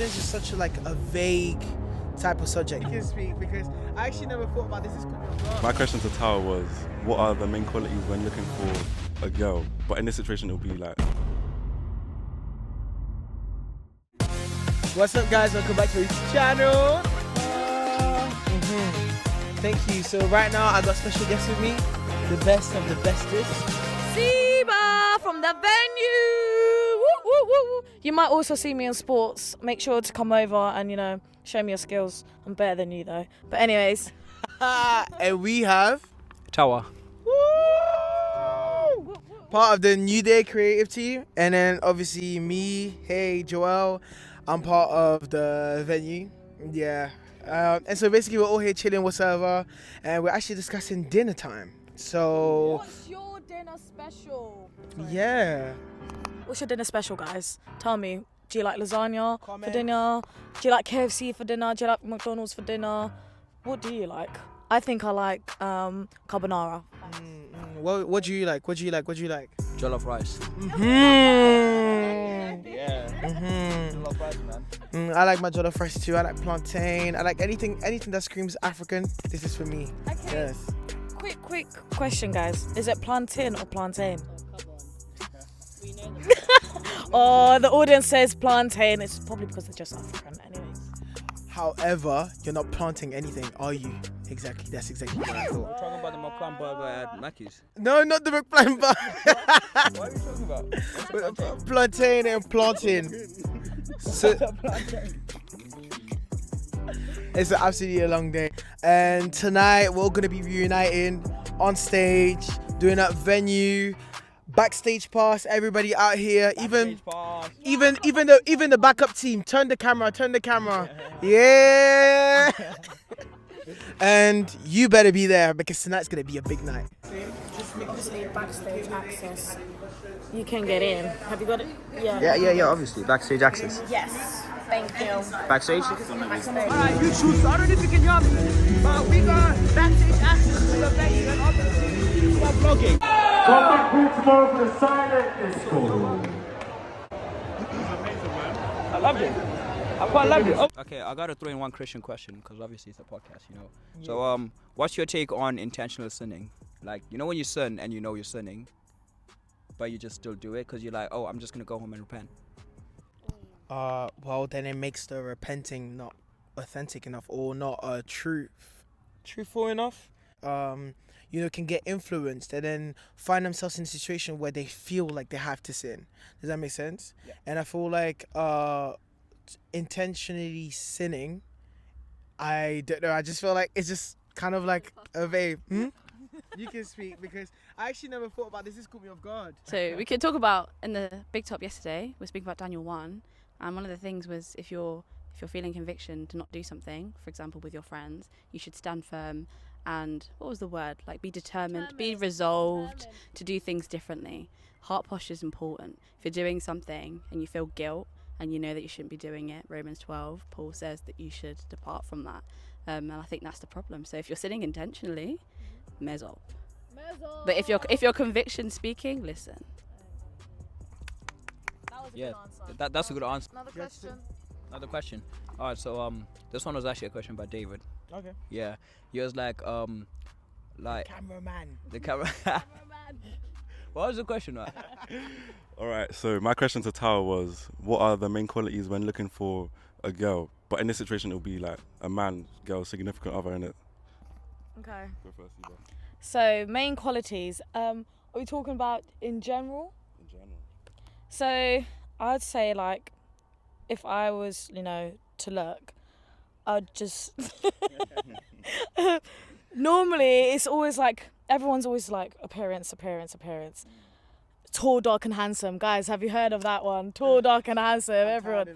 questions is such a vague type of subject. You can speak because I actually never thought about this. My question to Tawa was, what are the main qualities when looking for a girl? But in this situation, it'll be like... What's up, guys? Welcome back to the channel. Thank you. So right now, I got special guests with me. The best of the bestest. Siba from the venue. Woo, woo, woo. You might also see me in sports. Make sure to come over and, show me your skills. I'm better than you, though. But anyways. And we have... Tawa. Woo! Part of the Newday creative team. And then obviously me, hey, Joel. I'm part of the venue. Yeah. And so basically we're all here chilling whatsoever. And we're actually discussing dinner time. So... What's your dinner special? Yeah. What's your dinner special, guys? Tell me. Do you like lasagna for dinner? Do you like KFC for dinner? Do you like McDonald's for dinner? What do you like? I think I like carbonara. What do you like? What do you like? Jollof rice. Yeah. Jollof rice, man. I like my jollof rice too. I like plantain. I like anything that screams African. This is for me. Okay. Yes. Quick question, guys. Is it plantain or plantain? Oh, the audience says plantain. It's probably because they're just African, anyways. However, you're not planting anything, are you? Exactly. That's exactly what I thought. We're talking about the McPlan burger at Mackey's. No, not the McPlan bar. What are you talking about? Plantain and plantain. So, it's absolutely a long day. And tonight we're all gonna be reuniting on stage, doing that venue, backstage pass, everybody out here, even the backup team. Turn the camera. Yeah. And you better be there because tonight's gonna be a big night. Obviously, backstage access. You can get in. Have you got it? Yeah, obviously. Backstage access. Yes. Thank you. Backstage? Alright, you choose. I don't know if you can hear me, but we got backstage access to the venue and obviously we are vlogging. Come back here tomorrow for the silent disco. I loved it. I quite loved it. Okay, I gotta throw in one Christian question because obviously it's a podcast, So, what's your take on intentional sinning? Like, when you sin and you're sinning, but you just still do it because you're like, oh, I'm just gonna go home and repent. Well, then it makes the repenting not authentic enough or not truthful enough. Can get influenced and then find themselves in a situation where they feel like they have to sin. Does that make sense? Yeah. And I feel like intentionally sinning, I don't know. I just feel like it's just kind of like a vague. You can speak because I actually never thought about this. This caught me off guard. So we could talk about in the big top yesterday. We're speaking about Daniel 1, and one of the things was if you're feeling conviction to not do something, for example, with your friends, you should stand firm and what was the word? Like be determined. Be resolved to do things differently. Heart posture is important. If you're doing something and you feel guilt and you know that you shouldn't be doing it, Romans 12, Paul says that you should depart from that. And I think that's the problem. So if you're sinning intentionally, mezzo. But if you're conviction speaking, listen. That was a good answer. That's a good answer. Another question. All right, so this one was actually a question by David. Okay. Yeah, he was like Cameraman. the camera. What was the question? Right? All right, so my question to Tawa was, what are the main qualities when looking for a girl? But in this situation, it'll be like a man, girl, significant other, innit? Okay. Go first, Eva. So main qualities. Are we talking about in general? In general. So I'd say like, if I was to look, I'd just. Normally, it's always like everyone's always like appearance. Tall, dark, and handsome. Guys, have you heard of that one? Tall, dark, and handsome. Everyone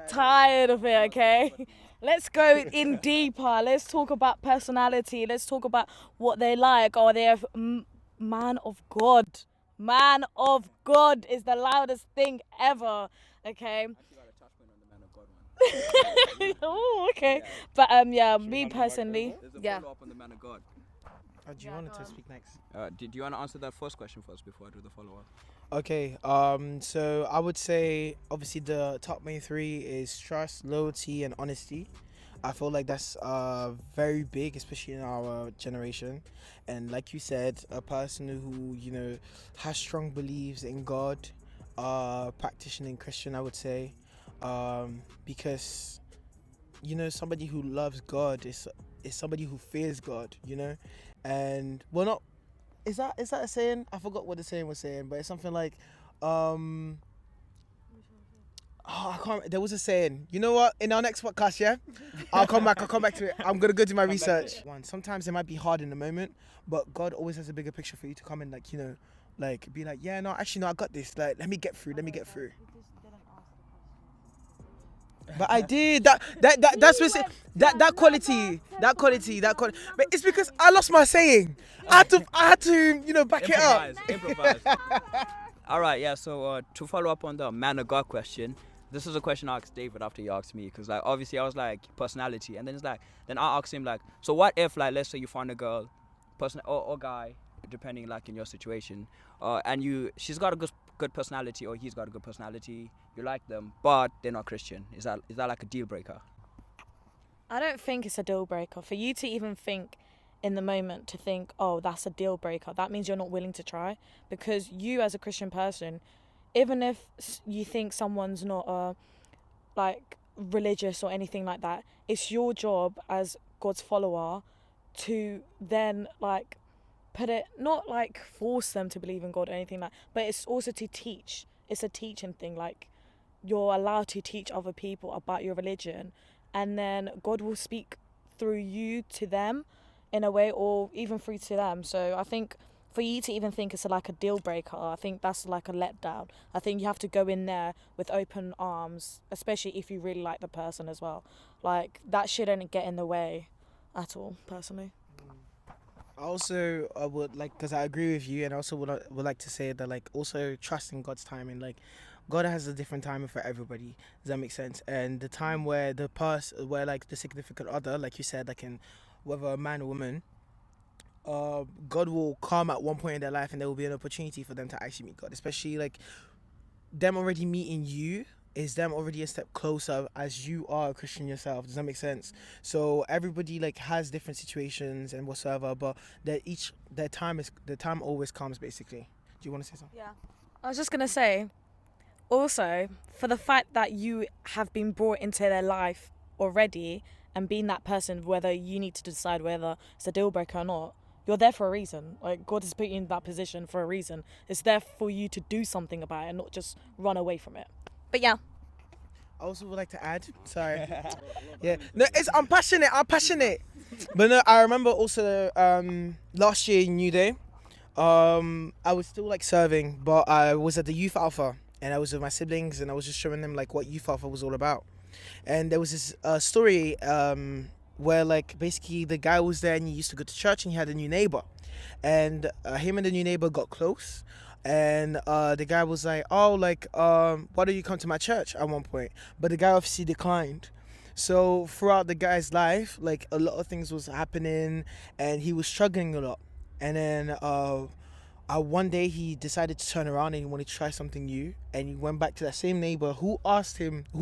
tired of it. Okay. Let's go in deeper. Let's talk about personality. Let's talk about what they like. Are they a man of God? Man of God is the loudest thing ever. Okay. Oh, okay. Yeah. But me personally, There's a yeah. follow-up on the man of God. Do you want to speak next? Do you want to answer that first question first before I do the follow-up? Okay. So I would say obviously the top main three is trust, loyalty, and honesty. I feel like that's very big, especially in our generation. And like you said, a person who has strong beliefs in God, practicing Christian, I would say, because somebody who loves God is somebody who fears God, and well, not is that a saying? I forgot what the saying was saying, but it's something like, I can't. There was a saying. You know what? In our next podcast, yeah, I'll come back to it. I'm gonna go do my research. Sometimes it might be hard in the moment, but God always has a bigger picture for you to come and be like, yeah, no, actually, no, I got this. Like, let me get through. But I did that's what that quality. But it's because I lost my saying. I had to back it up. Improvise. All right, yeah. So to follow up on the man of God question, this is a question I asked David after he asked me, because like obviously I was like personality, and then it's like then I asked him like, so what if like let's say you find a girl, person or guy, depending like in your situation, and she's got a good personality or he's got a good personality, you like them, but they're not Christian. Is that like a deal breaker? I don't think it's a deal breaker. For you to even think in the moment to think, oh, that's a deal breaker, that means you're not willing to try. Because you as a Christian person, even if you think someone's not like religious or anything like that, it's your job as God's follower to then like put it, not like force them to believe in God or anything like, but it's also to teach. It's a teaching thing. Like, you're allowed to teach other people about your religion, and then God will speak through you to them in a way, or even through to them. So I think for you to even think it's like a deal breaker, I think that's like a letdown. I think you have to go in there with open arms, especially if you really like the person as well. Like, that shouldn't get in the way at all, personally. Also, I would like, because I agree with you, and also would like to say that like also trusting God's timing. Like, God has a different timing for everybody. Does that make sense? And the time where where like the significant other, like you said, like in whether a man or woman, God will come at one point in their life, and there will be an opportunity for them to actually meet God. Especially like them already meeting you is them already a step closer, as you are a Christian yourself. Does that make sense? So everybody like has different situations and whatsoever, but their time always comes, basically. Do you want to say something? Yeah. I was just going to say, also, for the fact that you have been brought into their life already and being that person, whether you need to decide whether it's a deal breaker or not, you're there for a reason. Like, God has put you in that position for a reason. It's there for you to do something about it and not just run away from it. But yeah. I also would like to add, sorry. Yeah. No, I'm passionate. But no, I remember also last year in Newday, I was still like serving, but I was at the Youth Alpha, and I was with my siblings, and I was just showing them like what Youth Alpha was all about. And there was this story where like basically the guy was there and he used to go to church, and he had a new neighbor, and him and the new neighbor got close. And the guy was like, oh, like, why don't you come to my church at one point? But the guy obviously declined. So throughout the guy's life, like, a lot of things was happening, and he was struggling a lot. And then one day he decided to turn around and he wanted to try something new. And he went back to that same neighbor who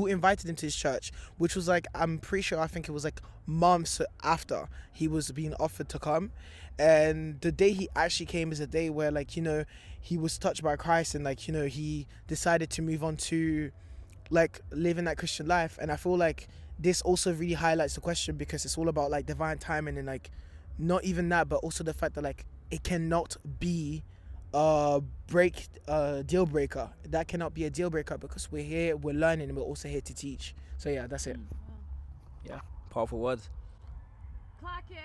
invited him to his church, which was like, I think it was like months after he was being offered to come. And the day he actually came is a day where, like, he was touched by Christ, and like, he decided to move on to like living that Christian life. And I feel like this also really highlights the question, because it's all about like divine timing, and like not even that, but also the fact that like it cannot be deal breaker. That cannot be a deal breaker, because we're here, we're learning, and we're also here to teach. So yeah, that's it. Yeah, powerful words. Clack it.